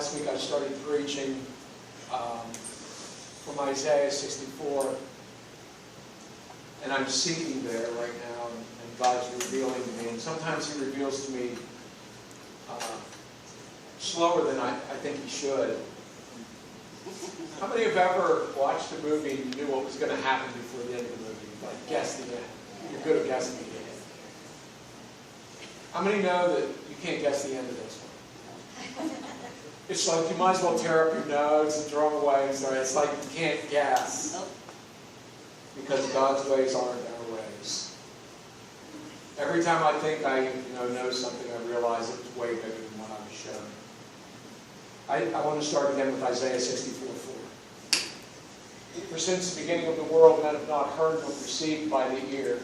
Last week I started preaching from Isaiah 64, and I'm seeking there right now, and God's revealing to me. And sometimes He reveals to me slower than I think He should. How many have ever watched a movie and you knew what was going to happen before the end of the movie? Like, guess the end. You're good at guessing the end. How many know that you can't guess the end of this one? It's like you might as well tear up your notes and throw them away. So it's like you can't guess. Because God's ways aren't our ways. Every time I think I know something, I realize it's way bigger than what I was shown. I want to start again with Isaiah 64:4. For since the beginning of the world, men have not heard nor perceived by the ear,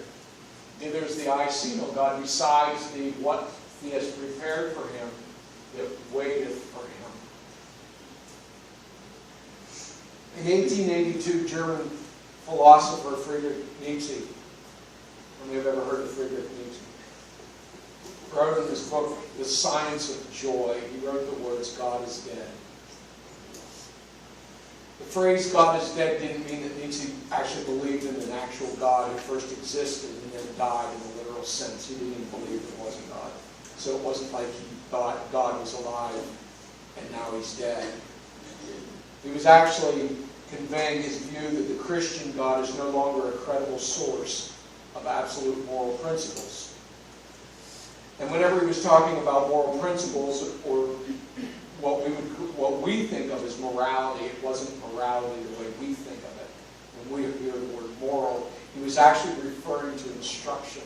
neither has the eye seen, O God, besides what He has prepared for him that waiteth for him. In 1882, German philosopher Friedrich Nietzsche, how many have ever heard of Friedrich Nietzsche? Wrote in his book, The Science of Joy, he wrote the words, God is dead. The phrase God is dead didn't mean that Nietzsche actually believed in an actual God who first existed and then died in a literal sense. He didn't even believe there was a God. So it wasn't like he thought God was alive and now He's dead. He was actually conveying his view that the Christian God is no longer a credible source of absolute moral principles. And whenever he was talking about moral principles, or what we think of as morality, it wasn't morality the way we think of it. When we hear the word moral, he was actually referring to instruction.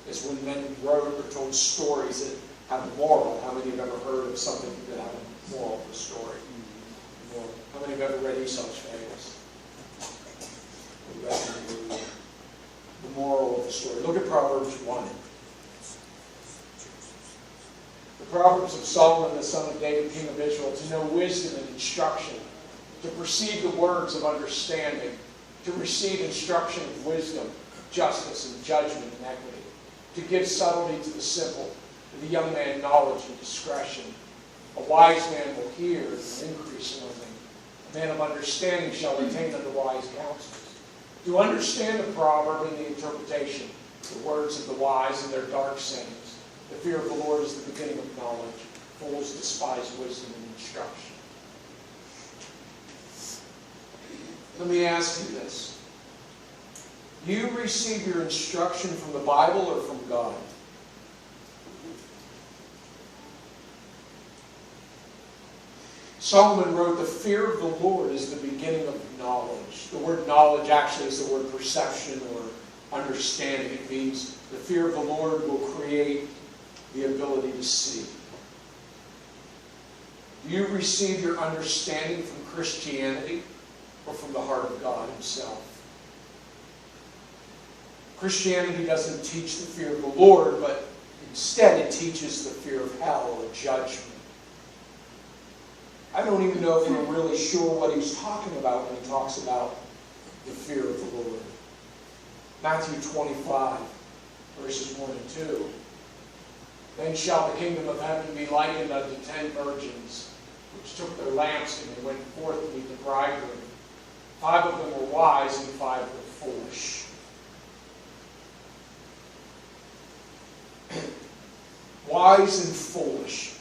It's when men wrote or told stories that have a moral. How many have ever heard of something that have a moral of a story? How many have ever read Aesop's Fables? The moral of the story. Look at Proverbs 1. The Proverbs of Solomon, the son of David, king of Israel, to know wisdom and instruction, to perceive the words of understanding, to receive instruction of wisdom, justice and judgment and equity, to give subtlety to the simple, to the young man knowledge and discretion. A wise man will hear and increase learning. A man of understanding shall retain unto wise counsels. To understand the proverb and the interpretation, the words of the wise and their dark sayings. The fear of the Lord is the beginning of knowledge. Fools despise wisdom and instruction. Let me ask you this. Do you receive your instruction from the Bible or from God? Solomon wrote, the fear of the Lord is the beginning of knowledge. The word knowledge actually is the word perception or understanding. It means the fear of the Lord will create the ability to see. Do you receive your understanding from Christianity or from the heart of God Himself? Christianity doesn't teach the fear of the Lord, but instead it teaches the fear of hell or judgment. I don't even know if we're really sure what he's talking about when he talks about the fear of the Lord. Matthew 25, verses 1 and 2. Then shall the kingdom of heaven be likened unto 10 virgins, which took their lamps and they went forth to meet the bridegroom. 5 of them were wise and 5 were foolish. Wise and foolish.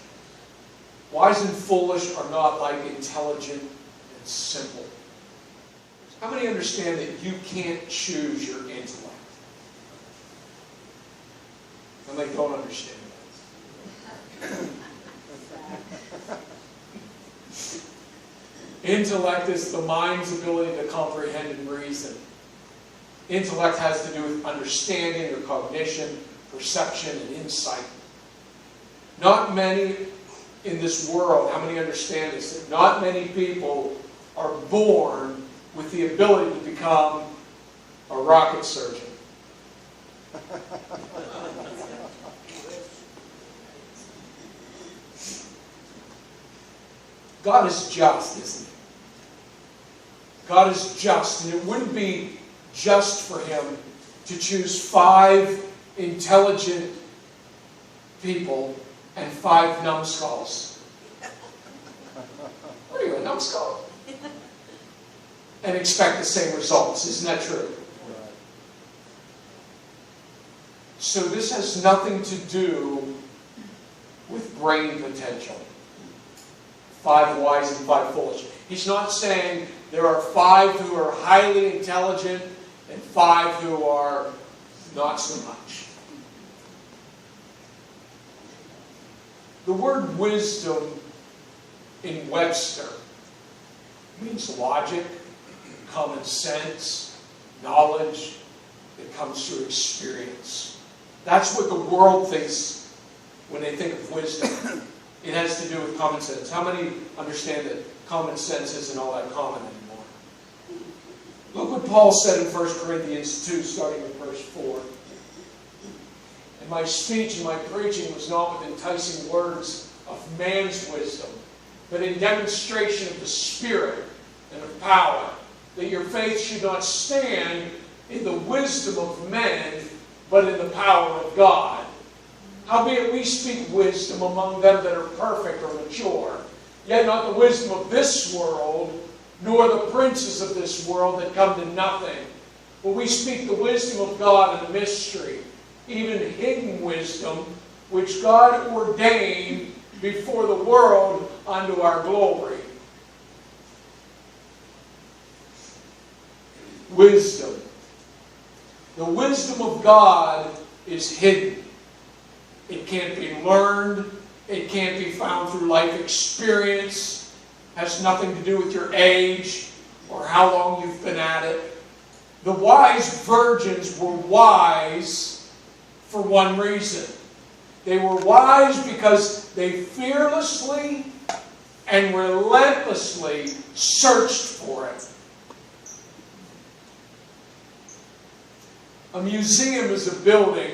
Wise and foolish are not like intelligent and simple. How many understand that you can't choose your intellect? And they don't understand that. Intellect is the mind's ability to comprehend and reason. Intellect has to do with understanding or cognition, perception, and insight. Not many in this world, how many understand this? That not many people are born with the ability to become a rocket surgeon. God is just, isn't He? God is just, and it wouldn't be just for Him to choose 5 intelligent people and 5 numbskulls. Bible school and expect the same results. Isn't that true? So this has nothing to do with brain potential. 5 wise and 5 foolish. He's not saying there are 5 who are highly intelligent and 5 who are not so much. The word wisdom in Webster means logic, common sense, knowledge that comes through experience. That's what the world thinks when they think of wisdom. It has to do with common sense. How many understand that common sense isn't all that common anymore? Look what Paul said in 1 Corinthians 2, starting with verse 4. And my speech and my preaching was not with enticing words of man's wisdom, but in demonstration of the Spirit and of power, that your faith should not stand in the wisdom of men, but in the power of God. Howbeit we speak wisdom among them that are perfect or mature, yet not the wisdom of this world, nor the princes of this world that come to nothing. But we speak the wisdom of God in a mystery, even hidden wisdom, which God ordained before the world unto our glory. Wisdom. The wisdom of God is hidden. It can't be learned. It can't be found through life experience. It has nothing to do with your age or how long you've been at it. The wise virgins were wise for one reason. They were wise because they fearlessly and relentlessly searched for it. A museum is a building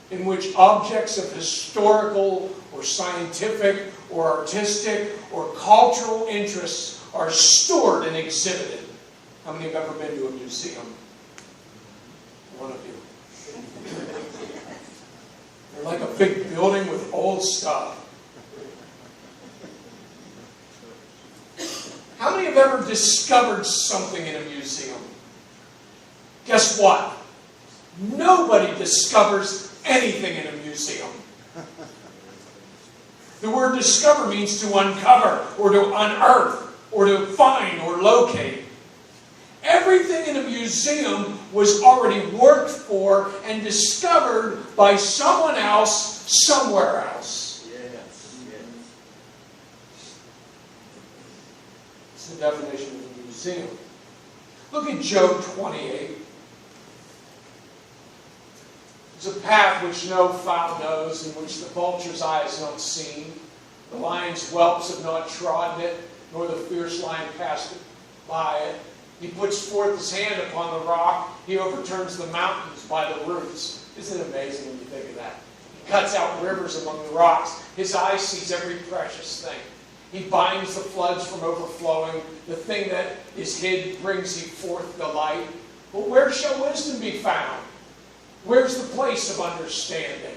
in which objects of historical or scientific or artistic or cultural interests are stored and exhibited. How many have ever been to a museum? One of you. They're like a big building with old stuff. How many have ever discovered something in a museum? Guess what? Nobody discovers anything in a museum. The word discover means to uncover or to unearth or to find or locate. Everything in a museum was already worked for and discovered by someone else, somewhere else. Yes. It's the definition of a museum. Look at Job 28. It's a path which no fowl knows, in which the vulture's eye has not seen. The lion's whelps have not trodden it, nor the fierce lion passed it by it. He puts forth his hand upon the rock. He overturns the mountains by the roots. Isn't it amazing when you think of that? He cuts out rivers among the rocks. His eye sees every precious thing. He binds the floods from overflowing. The thing that is hid brings he forth the light. But where shall wisdom be found? Where's the place of understanding?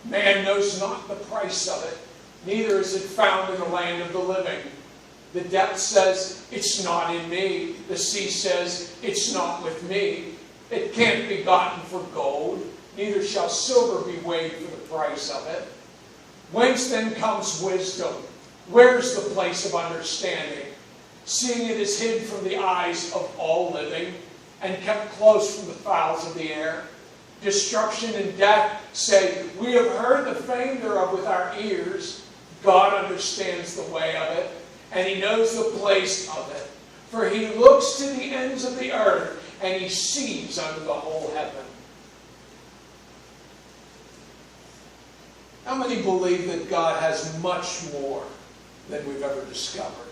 Man knows not the price of it, neither is it found in the land of the living. The depth says, it's not in me. The sea says, it's not with me. It can't be gotten for gold, neither shall silver be weighed for the price of it. Whence then comes wisdom? Where's the place of understanding? Seeing it is hid from the eyes of all living, and kept close from the fowls of the air. Destruction and death say, we have heard the fame thereof with our ears. God understands the way of it, and He knows the place of it. For He looks to the ends of the earth, and He sees under the whole heaven. How many believe that God has much more than we've ever discovered?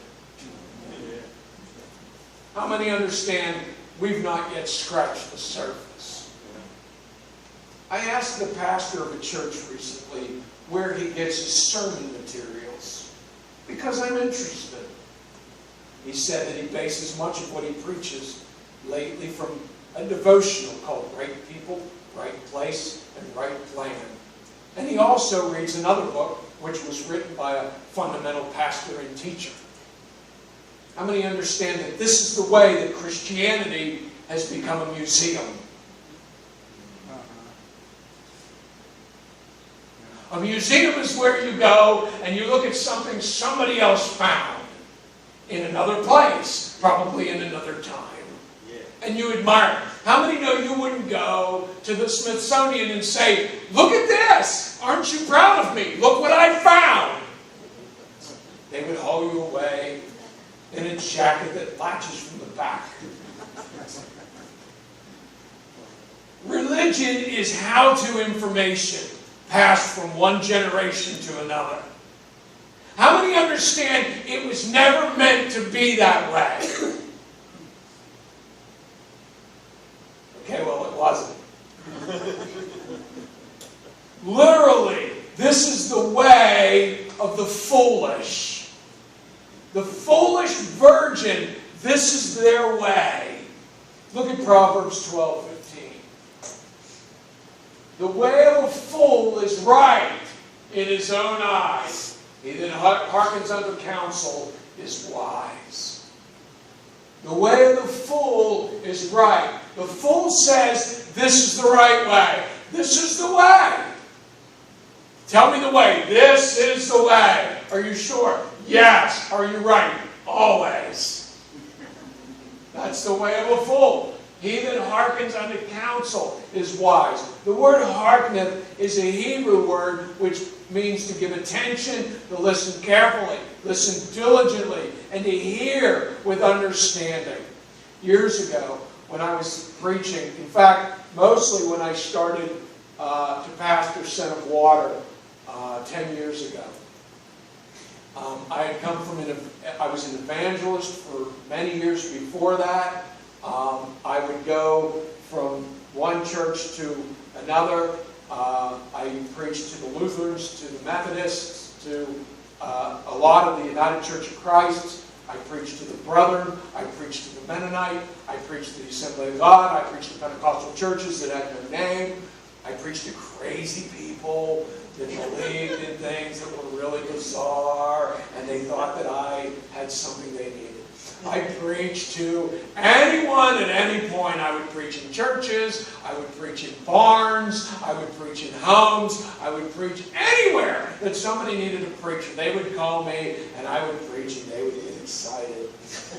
How many understand we've not yet scratched the surface? I asked the pastor of a church recently where he gets his sermon materials, because I'm interested. He said that he bases much of what he preaches lately from a devotional called Right People, Right Place, and Right Plan. And he also reads another book which was written by a fundamental pastor and teacher. How many understand that this is the way that Christianity has become a museum? A museum is where you go and you look at something somebody else found in another place, probably in another time. And you admire it. How many know you wouldn't go to the Smithsonian and say, look at this! Aren't you proud of me? Look what I found! They would haul you away in a jacket that latches from the back. Religion is how-to information passed from one generation to another. How many understand it was never meant to be that way? Okay, well, it wasn't. Literally, this is the way of the foolish. The foolish virgin, this is their way. Look at Proverbs 12:15. The way of a fool is right in his own eyes. He that hearkens unto counsel is wise. The way of the fool is right. The fool says, this is the right way. This is the way. Tell me the way. This is the way. Are you sure? Yes. Are you right? Always. That's the way of a fool. He that hearkens unto counsel is wise. The word hearkeneth is a Hebrew word which means to give attention, to listen carefully, listen diligently, and to hear with understanding. Years ago, when I was preaching, in fact, mostly when I started to pastor Son of Water 10 years ago, I had come from I was an evangelist for many years before that. I would go from one church to another. I preached to the Lutherans, to the Methodists, to a lot of the United Church of Christ. I preached to the Brethren. I preached to the Mennonite. I preached to the Assembly of God. I preached to Pentecostal churches that had no name. I preached to crazy people that believed in things that were really bizarre, and they thought that I had something they needed. I preached to anyone at any point. I would preach in churches. I would preach in barns. I would preach in homes. I would preach anywhere that somebody needed a preacher. They would call me, and I would preach, and they would get excited.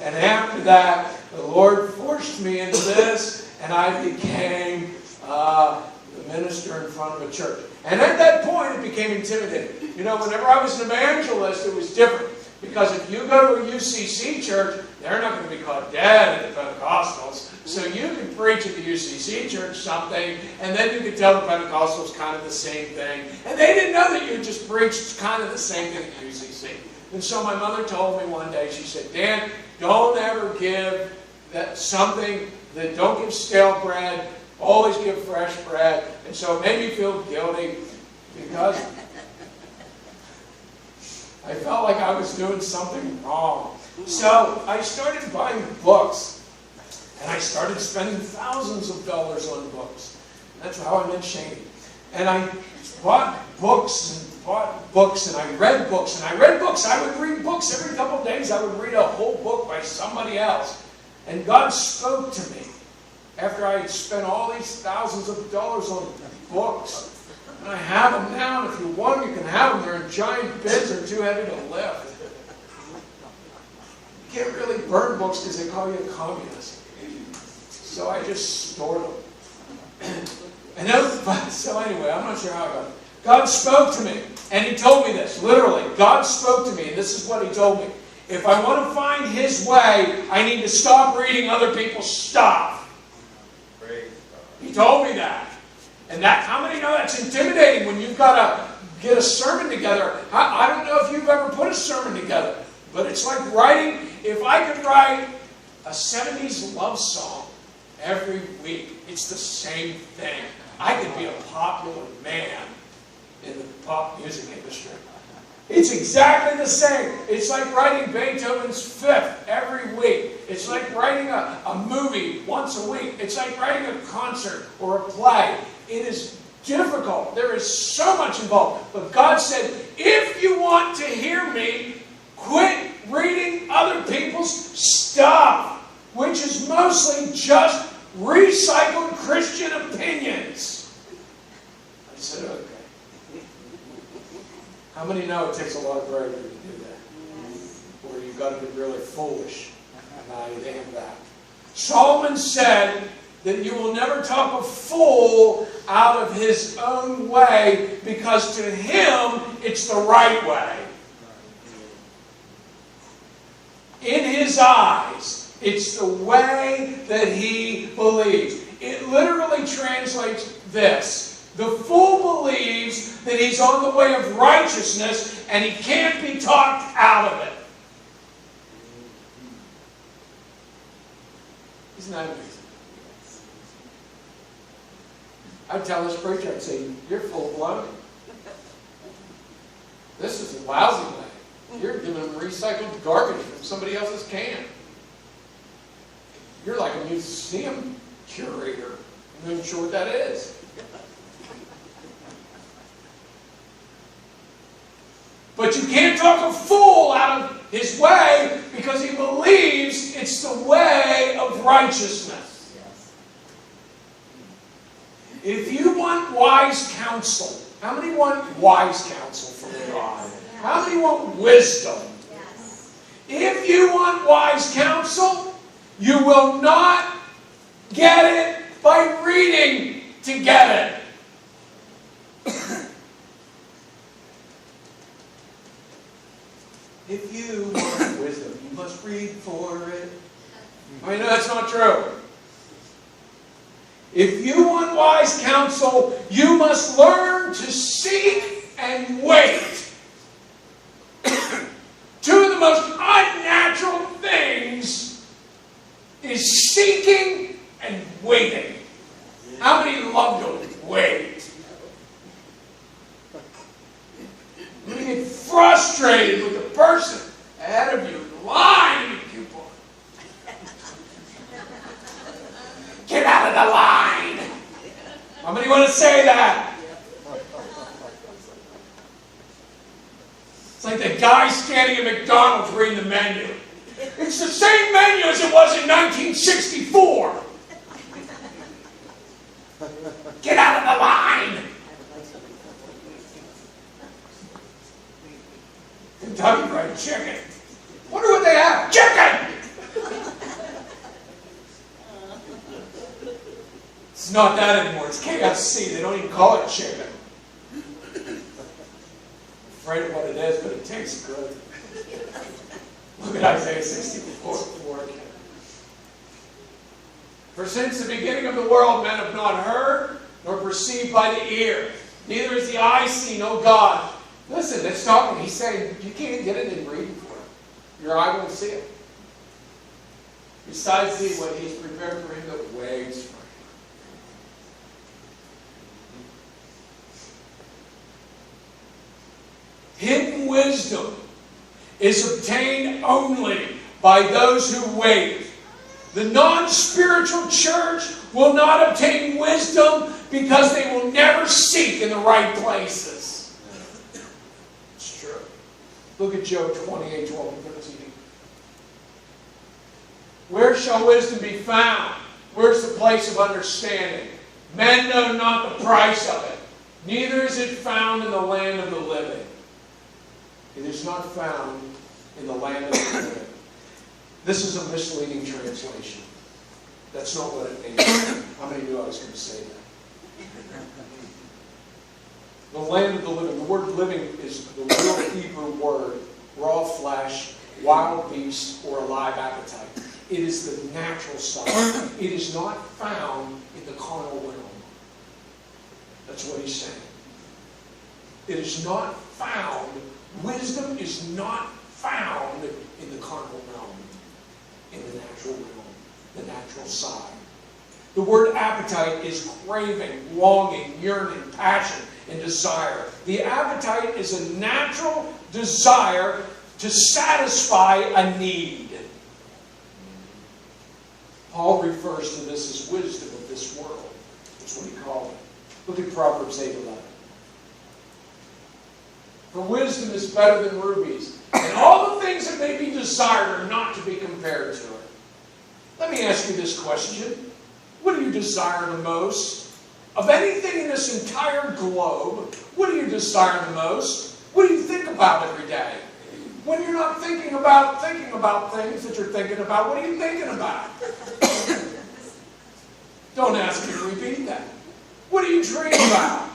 And after that, the Lord forced me into this, and I became the minister in front of a church. And at that point, it became intimidating. You know, whenever I was an evangelist, it was different. Because if you go to a UCC church, they're not going to be caught dead at the Pentecostals. So you can preach at the UCC church something, and then you can tell the Pentecostals kind of the same thing. And they didn't know that you just preached kind of the same thing at UCC. And so my mother told me one day, she said, Dan, don't ever give something that don't give stale bread, always give fresh bread. And so it made me feel guilty because I felt like I was doing something wrong. So I started buying books. And I started spending thousands of dollars on books. That's how I met Shane. And I bought books and bought books and I read books and I read books. I would read books every couple of days. I would read a whole book by somebody else. And God spoke to me after I had spent all these thousands of dollars on books. And I have them now, and if you want them, you can have them. They're in giant bins. They're too heavy to lift. You can't really burn books because they call you a communist. So I just store them. And then, so anyway, I'm not sure how I got it. God spoke to me, and He told me this, literally. God spoke to me, and this is what He told me. If I want to find His way, I need to stop reading other people's stuff. He told me that. And that, how many know that's intimidating when you've got to get a sermon together? I don't know if you've ever put a sermon together, but it's like writing, if I could write a 70s love song every week, it's the same thing. I could be a popular man in the pop music industry. It's exactly the same. It's like writing Beethoven's Fifth every week. It's like writing a movie once a week. It's like writing a concert or a play. It is difficult. There is so much involved. But God said, if you want to hear me, quit reading other people's mostly just recycled Christian opinions. I said, okay. How many know it takes a lot of bravery to do that? Or you've got to be really foolish. And I am that. Solomon said that you will never talk a fool out of his own way, because to him it's the right way. In his eyes, it's the way that he believes. It literally translates this: the fool believes that he's on the way of righteousness and he can't be talked out of it. Isn't that amazing? I'd tell this preacher, I'd say, you're full of baloney. This is a lousy way. You're giving them recycled garbage from somebody else's can. You're like a museum curator. I'm not even sure what that is. But you can't talk a fool out of his way because he believes it's the way of righteousness. If you want wise counsel, how many want wise counsel from God? How many want wisdom? If you want wise counsel, you will not get it by reading to get it. If you want wisdom, you must read for it. I mean, that's not true. If you want wise counsel, you must learn to seek and wait. Two of the most unnatural things is seeking and waiting. How many love to wait? You get frustrated with the person ahead of you, lying to you. Get out of the line! How many want to say that? It's like the guy standing at McDonald's reading the menu. It's the same menu as it was in 1964. Get out of the line! Kentucky Fried Chicken. Wonder what they have. Chicken! It's not that anymore. It's KFC. They don't even call it chicken. I'm afraid of what it is, but it tastes good. Look at Isaiah 64. For since the beginning of the world, men have not heard, nor perceived by the ear. Neither is the eye seen, O God. Listen, it's talking. He's saying, you can't get it in reading for it. Your eye won't see it. Besides thee, what he's prepared for him that waits for him. Hidden wisdom is obtained only by those who wait. The non-spiritual church will not obtain wisdom because they will never seek in the right places. It's true. Look at Job 28, 12 and 13. Where shall wisdom be found? Where's the place of understanding? Men know not the price of it. Neither is it found in the land of the living. It is not found in the land of the living. This is a misleading translation. That's not what it means. How many knew I was going to say that? The land of the living. The word living is the real Hebrew word. Raw flesh, wild beast, or a live appetite. It is the natural side. It is not found in the carnal realm. That's what he's saying. It is not found. Wisdom is not found in the carnal realm, in the natural realm, the natural side. The word appetite is craving, longing, yearning, passion, and desire. The appetite is a natural desire to satisfy a need. Paul refers to this as wisdom of this world. That's what he called it. Look at Proverbs 8:11. For wisdom is better than rubies, and all the things that may be desired are not to be compared to it. Let me ask you this question. What do you desire the most? Of anything in this entire globe, what do you desire the most? What do you think about every day? When you're not thinking about things that you're thinking about, what are you thinking about? Don't ask me to repeat that. What do you dream about?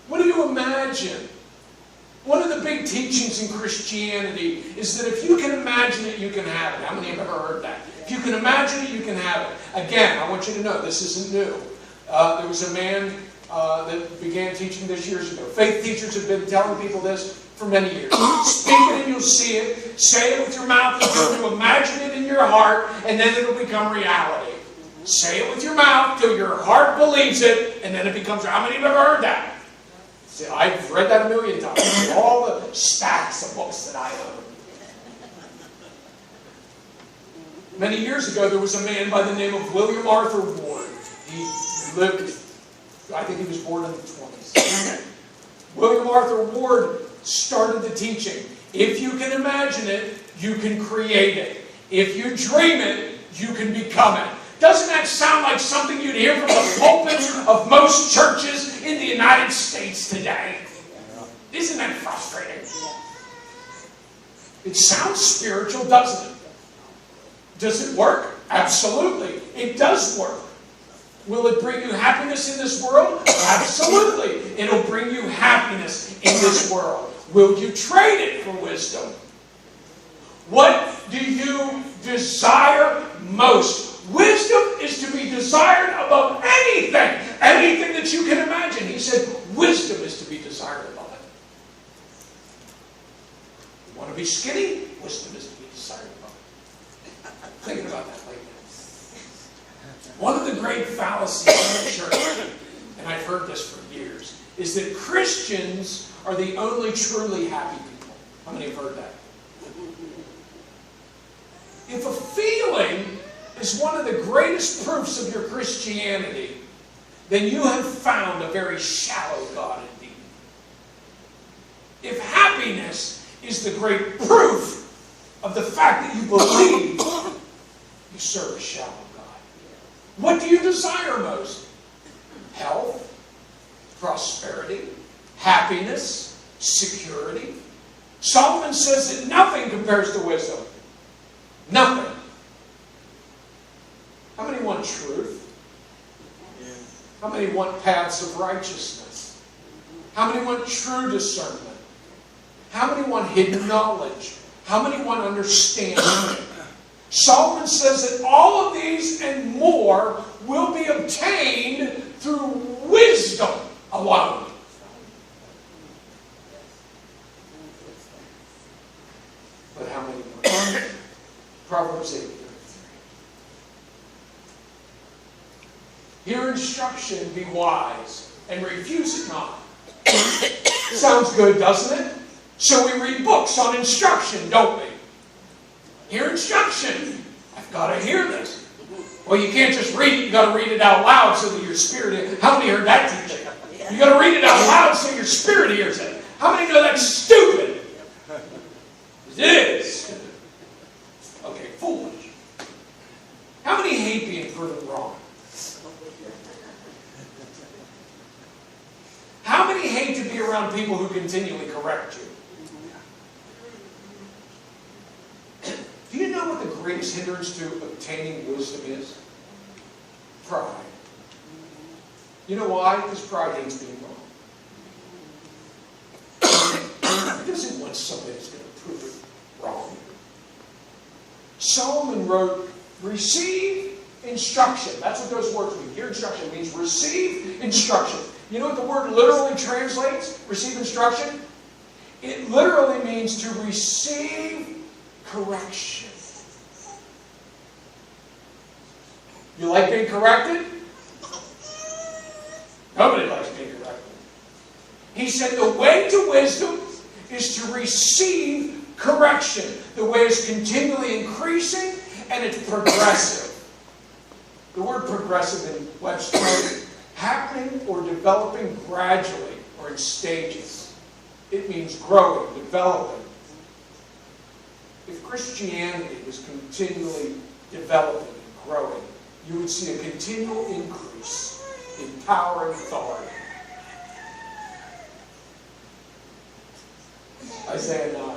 What do you imagine? One of the big teachings in Christianity is that if you can imagine it, you can have it. How many have ever heard that? If you can imagine it, you can have it. Again, I want you to know, this isn't new. There was a man that began teaching this years ago. Faith teachers have been telling people this for many years. Speak it and you'll see it. Say it with your mouth until you imagine it in your heart, and then it'll become reality. Say it with your mouth till your heart believes it, and then it becomes... How many have ever heard that? See, I've read that a million times. All the stacks of books that I own. Many years ago, there was a man by the name of William Arthur Ward. He lived, I think he was born in the 20s. William Arthur Ward started the teaching. If you can imagine it, you can create it. If you dream it, you can become it. Doesn't that sound like something you'd hear from the pulpits of most churches in the United States today? Isn't that frustrating? It sounds spiritual, doesn't it? Does it work? Absolutely. It does work. Will it bring you happiness in this world? Absolutely. It'll bring you happiness in this world. Will you trade it for wisdom? What do you desire most? Wisdom is to be desired above anything. Anything that you can imagine. He said wisdom is to be desired above it. You want to be skinny? Wisdom is to be desired above it. Thinking about that lately. One of the great fallacies in the church, and I've heard this for years, is that Christians are the only truly happy people. How many have heard that? If a feeling is one of the greatest proofs of your Christianity, then you have found a very shallow God indeed. If happiness is the great proof of the fact that you believe, you serve a shallow God. What do you desire most? Health, prosperity, happiness, security. Solomon says that nothing compares to wisdom. Nothing. How many want truth? How many want paths of righteousness? How many want true discernment? How many want hidden knowledge? How many want understanding? Solomon says that all of these and more will be obtained through wisdom alone. But how many want? Proverbs 8. Hear instruction, be wise, and refuse it not. Sounds good, doesn't it? So we read books on instruction, don't we? Hear instruction. I've got to hear this. Well, you can't just read it. You've got to read it out loud so that your spirit... How many heard that teaching? You've got to read it out loud so your spirit hears it. How many know that's stupid? It is. Okay, foolish. How many hate being proven wrong? How many hate to be around people who continually correct you? Do you know what the greatest hindrance to obtaining wisdom is? Pride. You know why? Because pride hates being wrong. It doesn't want somebody that's going to prove it wrong. Solomon wrote, receive instruction. That's what those words mean. Hear instruction means receive instruction. You know what the word literally translates? Receive instruction? It literally means to receive correction. You like being corrected? Nobody likes being corrected. He said the way to wisdom is to receive correction. The way is continually increasing and it's progressive. The word progressive in Webster, happening or developing gradually or in stages. It means growing, developing. If Christianity was continually developing and growing. You would see a continual increase in power and authority. Isaiah 9.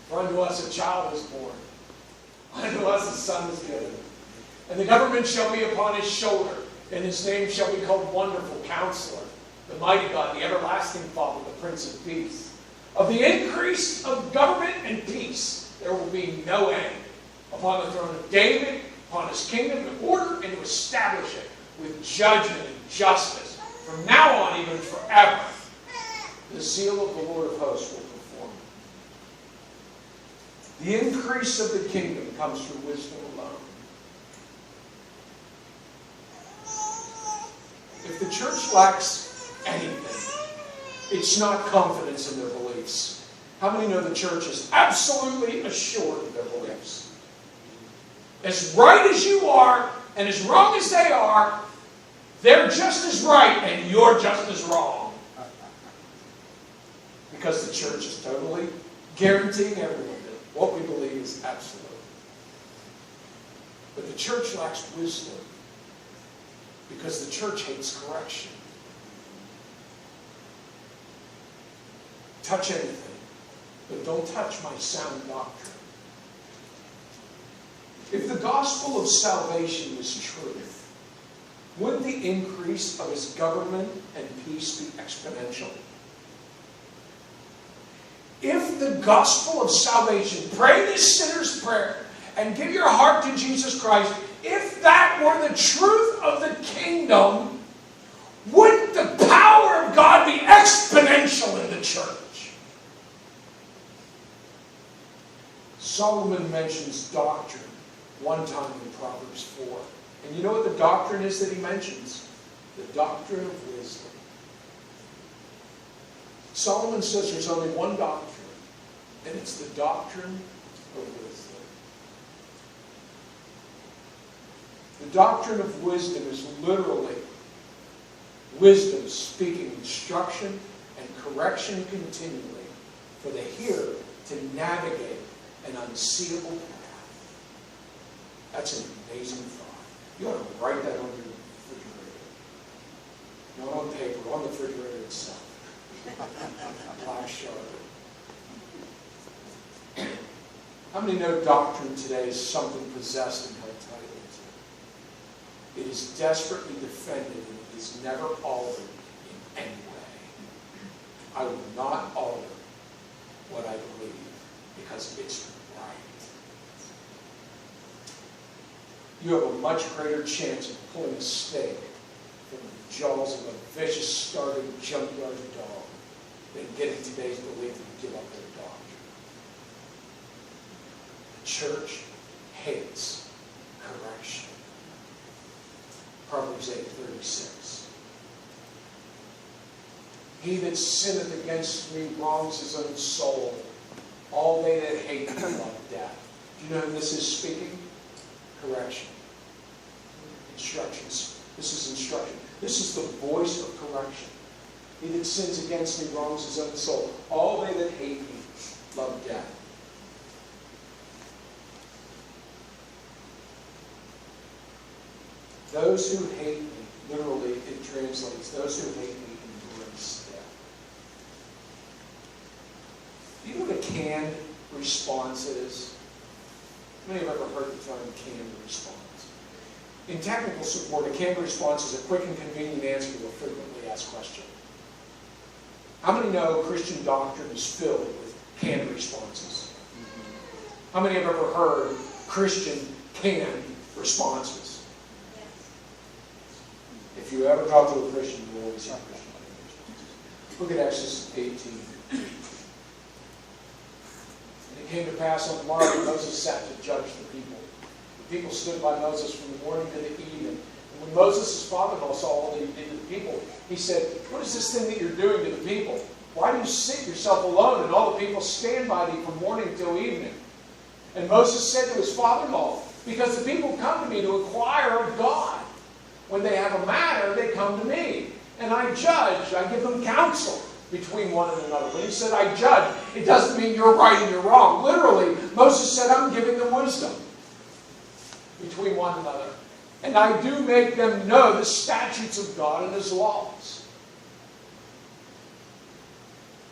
For unto us a child is born, unto us a son is given, and the government shall be upon his shoulder, and his name shall be called Wonderful Counselor, the Mighty God, the Everlasting Father, the Prince of Peace. Of the increase of government and peace there will be no end, upon the throne of David, upon his kingdom, to order and to establish it with judgment and justice, from now on even forever. The zeal of the Lord of hosts will perform. The increase of the kingdom comes through wisdom alone. If the church lacks anything, it's not confidence in their beliefs. How many know the church is absolutely assured of their beliefs? As right as you are, and as wrong as they are, they're just as right, and you're just as wrong. Because the church is totally guaranteeing everyone that what we believe is absolute. But the church lacks wisdom because the church hates correction. Touch anything, but don't touch my sound doctrine. If the gospel of salvation is true, wouldn't the increase of his government and peace be exponential? If the gospel of salvation, pray this sinner's prayer and give your heart to Jesus Christ, if that were the truth of the kingdom, wouldn't the power of God be exponential in the church? Solomon mentions doctrine one time in Proverbs 4. And you know what the doctrine is that he mentions? The doctrine of wisdom. Solomon says there's only one doctrine, and it's the doctrine of wisdom. The doctrine of wisdom is literally wisdom speaking instruction and correction continually for the hearer to navigate an unseeable path. That's an amazing thought. You ought to write that on your refrigerator. Not on paper, on the refrigerator itself. Black Sharpie. How many know doctrine today is something possessed and held tightly to? It is desperately defended and it is never altered in any way. I will not alter what I believe because it's right. You have a much greater chance of pulling a stake from the jaws of a vicious, starving, junkyard dog than getting today's belief and give up their doctrine. The church hates correction. Proverbs 8:36. He that sinneth against me wrongs his own soul. All they that hate me love death. Do you know who this is speaking? Correction. Instructions. This is instruction. This is the voice of correction. He that sins against me wrongs his own soul. All they that hate me love death. Those who hate me, literally it translates, those who hate me embrace death. Do you know what a canned response is? How many have ever heard the term canned response? In technical support, a canned response is a quick and convenient answer to a frequently asked question. How many know Christian doctrine is filled with canned responses? How many have ever heard Christian canned responses? If you ever talk to a Christian, you always hear Christian responses. Look at Exodus 18. And it came to pass on the morrow that Moses sat to judge the people. The people stood by Moses from the morning to the evening. And when Moses' father-in-law saw all that he did to the people, he said, "What is this thing that you're doing to the people? Why do you sit yourself alone, and all the people stand by thee from morning till evening?" And Moses said to his father-in-law, "Because the people come to me to inquire of God. When they have a matter, they come to me. And I judge, I give them counsel between one and another." When he said I judge, it doesn't mean you're right and you're wrong. Literally, Moses said, I'm giving them wisdom between one another. And I do make them know the statutes of God and His laws.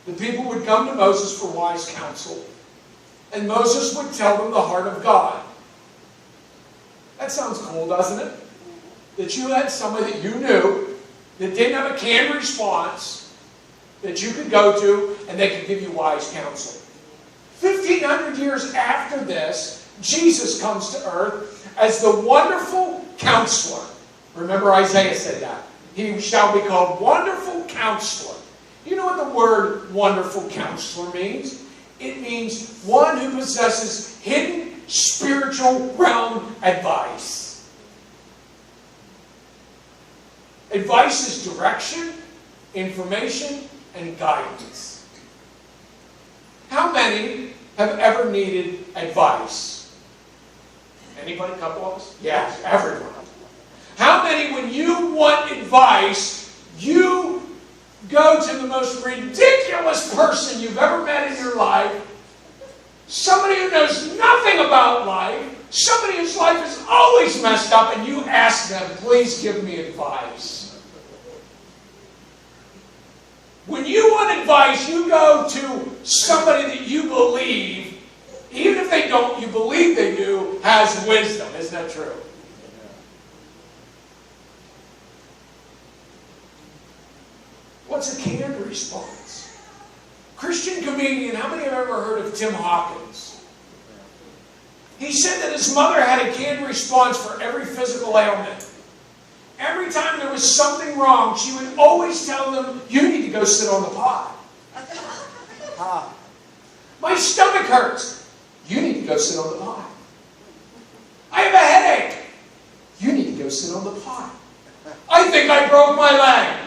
The people would come to Moses for wise counsel. And Moses would tell them the heart of God. That sounds cool, doesn't it? That you had somebody that you knew that didn't have a canned response that you could go to and they could give you wise counsel. 1,500 years after this, Jesus comes to earth as the wonderful counselor. Remember Isaiah said that. He shall be called Wonderful Counselor. You know what the word Wonderful Counselor means? It means one who possesses hidden spiritual realm advice. Advice is direction, information, and guidance. How many have ever needed advice? Anybody? A couple of us? Yes, everyone. How many, when you want advice, you go to the most ridiculous person you've ever met in your life, somebody who knows nothing about life, somebody whose life is always messed up, and you ask them, please give me advice. When you want advice, you go to somebody that you believe, even if they don't, you believe they do, has wisdom. Isn't that true? What's a canned response? Christian comedian, how many have ever heard of Tim Hawkins? He said that his mother had a canned response for every physical ailment. Every time there was something wrong, she would always tell them, you need to go sit on the pot. My stomach hurts. You need to go sit on the pot. I have a headache. You need to go sit on the pot. I think I broke my leg.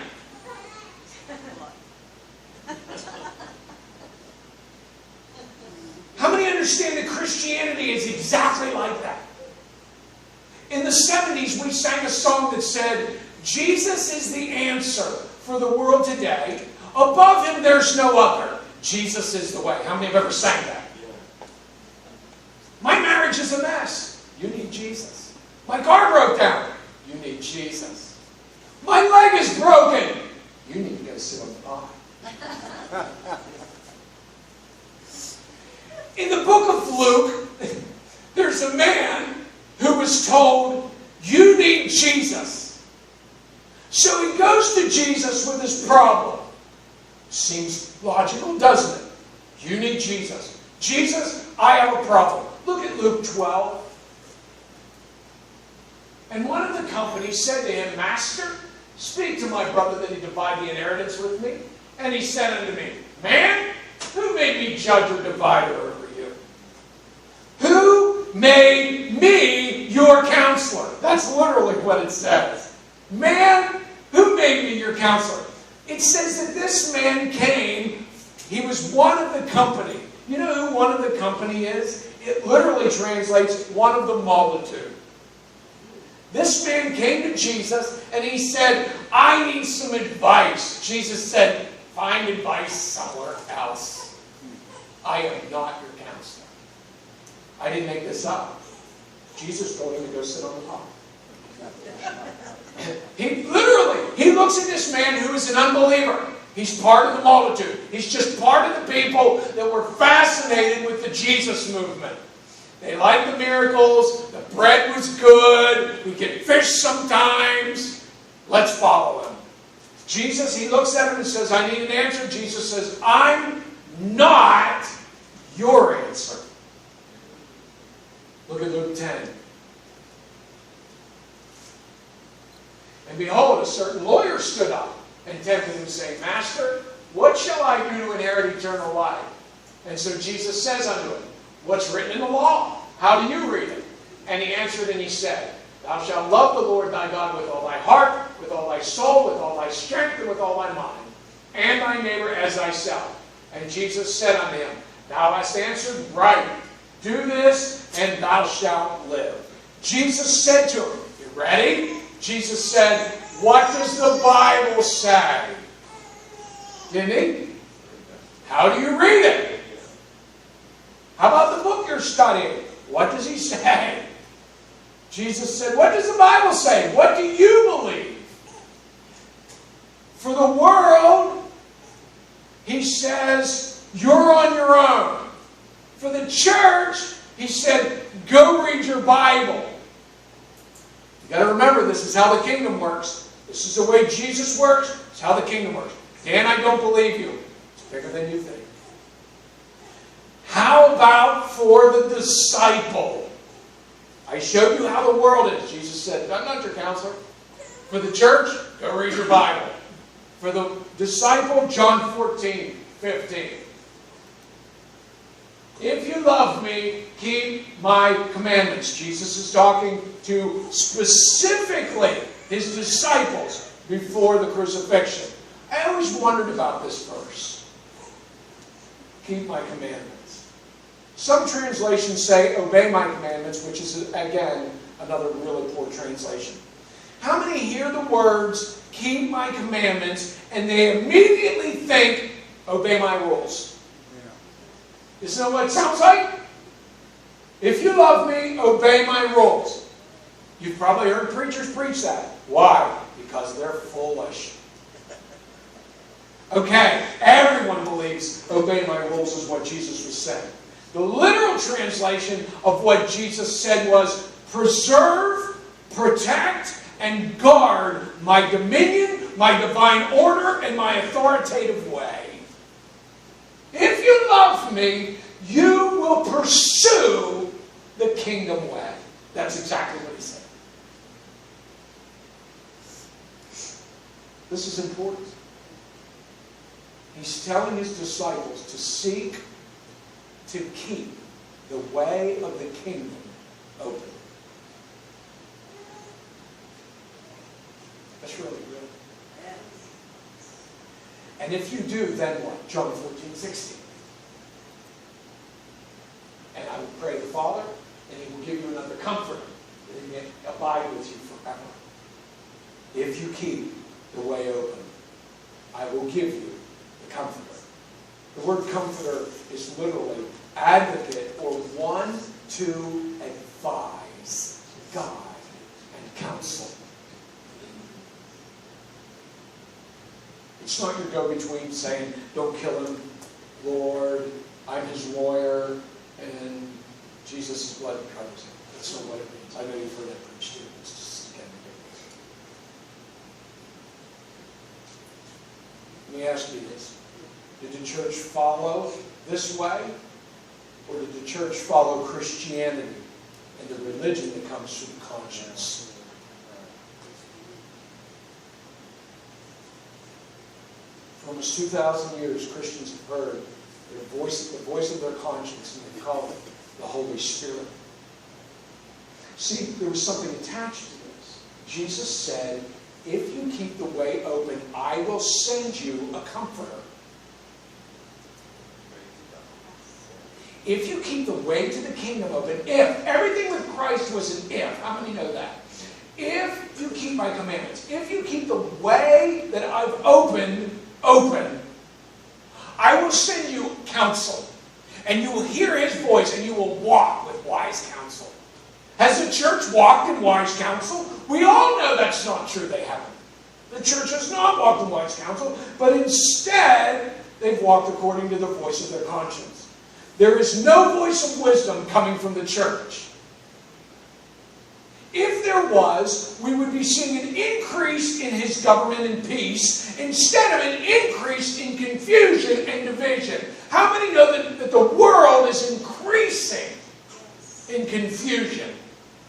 How many understand that Christianity is exactly like that? In the 70s, we sang a song that said, Jesus is the answer for the world today. Above Him, there's no other. Jesus is the way. How many have ever sang that? My marriage is a mess. You need Jesus. My car broke down. You need Jesus. My leg is broken. You need to go sit on the pot. In the book of Luke, there's a man who was told, you need Jesus. So he goes to Jesus with his problem. Seems logical, doesn't it? You need Jesus. Jesus, I have a problem. Look at Luke 12. And one of the company said to him, Master, speak to my brother that he divide the inheritance with me. And he said unto me, Man, who made me judge or divider over you? Who made me your counselor? That's literally what it says. Man, who made me your counselor? It says that this man came, he was one of the company. You know who one of the company is? It literally translates one of the multitude. This man came to Jesus and he said, I need some advice. Jesus said, find advice somewhere else. I am not your counselor. I didn't make this up. Jesus told him to go sit on the pot. He looks at this man who is an unbeliever. He's part of the multitude. He's just part of the people that were fascinated with the Jesus movement. They liked the miracles. The bread was good. We get fish sometimes. Let's follow him. Jesus, he looks at him and says, I need an answer. Jesus says, I'm not your answer. Look at Luke 10. And behold, a certain lawyer stood up and tempted him, saying, Master, what shall I do to inherit eternal life? And so Jesus says unto him, what's written in the law? How do you read it? And he answered and he said, Thou shalt love the Lord thy God with all thy heart, with all thy soul, with all thy strength, and with all thy mind, and thy neighbor as thyself. And Jesus said unto him, Thou hast answered right. Do this, and thou shalt live. Jesus said to him, You ready? Jesus said, What does the Bible say? Didn't he? How do you read it? How about the book you're studying? What does he say? Jesus said, what does the Bible say? What do you believe? For the world, he says, you're on your own. For the church, he said, go read your Bible. You've got to remember, this is how the kingdom works. This is the way Jesus works. It's how the kingdom works. Dan, I don't believe you. It's bigger than you think. How about for the disciple? I showed you how the world is. Jesus said, I'm not your counselor. For the church, go read your Bible. For the disciple, John 14:15. If you love me, keep my commandments. Jesus is talking to specifically his disciples before the crucifixion. I always wondered about this verse. Keep my commandments. Some translations say, obey my commandments, which is, again, another really poor translation. How many hear the words, keep my commandments, and they immediately think, obey my rules? Yeah. Isn't that what it sounds like? If you love me, obey my rules. You've probably heard preachers preach that. Why? Because they're foolish. Okay, everyone believes obey my rules is what Jesus was saying. The literal translation of what Jesus said was, preserve, protect, and guard my dominion, my divine order, and my authoritative way. If you love me, you will pursue the kingdom way. That's exactly what he said. This is important. He's telling his disciples to seek to keep the way of the kingdom open. That's really good. And if you do, then what? John 14:16. And I will pray the Father, and he will give you another comforter, that he may abide with you forever. If you keep the way open, I will give you the comforter. The word comforter is literally advocate, or one to advise, guide, and counsel. It's not your go-between saying, don't kill him, Lord, I'm his lawyer, and Jesus' blood covers him. That's not what it means. I know you've heard that preached too. It's just again ridiculous. Let me ask you this. Did the church follow this way? Or did the church follow Christianity and the religion that comes from conscience? For almost 2,000 years, Christians have heard the voice of their conscience, and they call it the Holy Spirit. See, there was something attached to this. Jesus said, if you keep the way open, I will send you a comforter. If you keep the way to the kingdom open, if, everything with Christ was an if. How many know that? If you keep my commandments, if you keep the way that I've opened open, I will send you counsel. And you will hear his voice, and you will walk with wise counsel. Has the church walked in wise counsel? We all know that's not true. They haven't. The church has not walked in wise counsel, but instead, they've walked according to the voice of their conscience. There is no voice of wisdom coming from the church. If there was, we would be seeing an increase in his government and peace instead of an increase in confusion and division. How many know that the world is increasing in confusion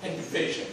and division?